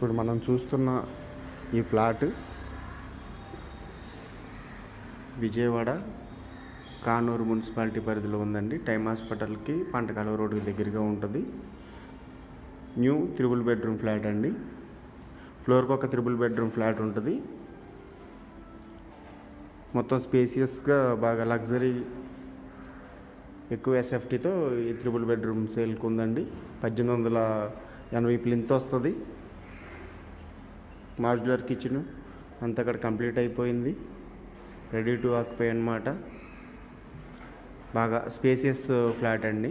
ఇప్పుడు మనం చూస్తున్న ఈ ఫ్లాట్ విజయవాడ కానూరు మున్సిపాలిటీ పరిధిలో ఉందండి. టైమ్ హాస్పిటల్కి పంటకాలువ రోడ్డుకి దగ్గరగా ఉంటుంది. న్యూ 3 బెడ్రూమ్ ఫ్లాట్ అండి. ఫ్లోర్కి ఒక 3 బెడ్రూమ్ ఫ్లాట్ ఉంటుంది. మొత్తం స్పేసియస్గా బాగా లగ్జరీ ఎక్కువ ఎస్ఎఫ్టీతో ఈ 3 బెడ్రూమ్ సేల్కి ఉందండి. 1880 ప్లింత్ వస్తుంది. మాడ్యులర్ కిచెన్ అంతా అక్కడ కంప్లీట్ అయిపోయింది. రెడీ టు ఆక్యుపై అన్నమాట. బాగా స్పేసియస్ ఫ్లాట్ అండి.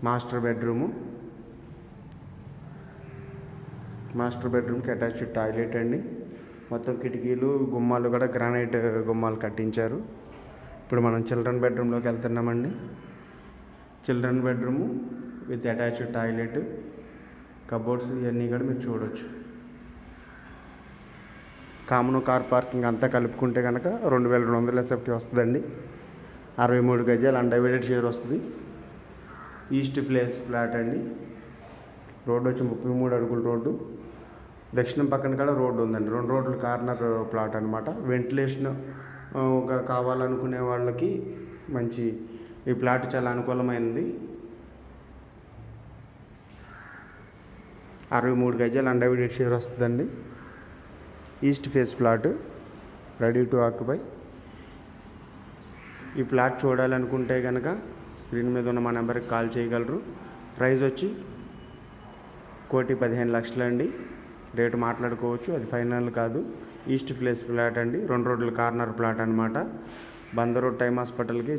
మాస్టర్ బెడ్రూమ్కి అటాచ్డ్ టాయిలెట్ అండి. మొత్తం కిటికీలు గుమ్మాలు కూడా గ్రానైట్ గుమ్మాలు కట్టించారు. ఇప్పుడు మనం చిల్డ్రన్ బెడ్రూమ్లోకి వెళ్తున్నామండి. Children bedroom with attached toilet, cupboards ఇవన్నీ కూడా మీరు చూడవచ్చు. కామన్ కార్ పార్కింగ్ అంతా కలుపుకుంటే కనుక 2200 ఎస్ఎఫ్టీ వస్తుందండి. 63 గజాలు అన్డివైడెడ్ షేర్ వస్తుంది. ఈస్ట్ ఫేస్ ఫ్లాట్ అండి. రోడ్డు వచ్చి 33 అడుగుల రోడ్డు. దక్షిణం పక్కన కూడా రోడ్డు ఉందండి. 2 రోడ్లు కార్నర్ ప్లాట్ అనమాట. వెంటిలేషన్ కావాలనుకునే వాళ్ళకి మంచి ఈ ప్లాట్ చాలా అనుకూలమైనది. 63 గజాలు అన్డివైడెడ్ షేర్ వస్తుందండి. East phase plot ready to occupy. ఈ ప్లాట్ చూడాలనుకుంటే కనుక స్క్రీన్ మీద ఉన్న మా నెంబర్కి కాల్ చేయగలరు. ప్రైస్ వచ్చి 1,15,00,000 అండి. రేటు మాట్లాడుకోవచ్చు, అది ఫైనల్ కాదు. ఈస్ట్ ఫేస్ ఫ్లాట్ అండి. 2 రోడ్ల కార్నర్ ప్లాట్ అనమాట. బందర్ రోడ్ టైమ్ హాస్పిటల్కి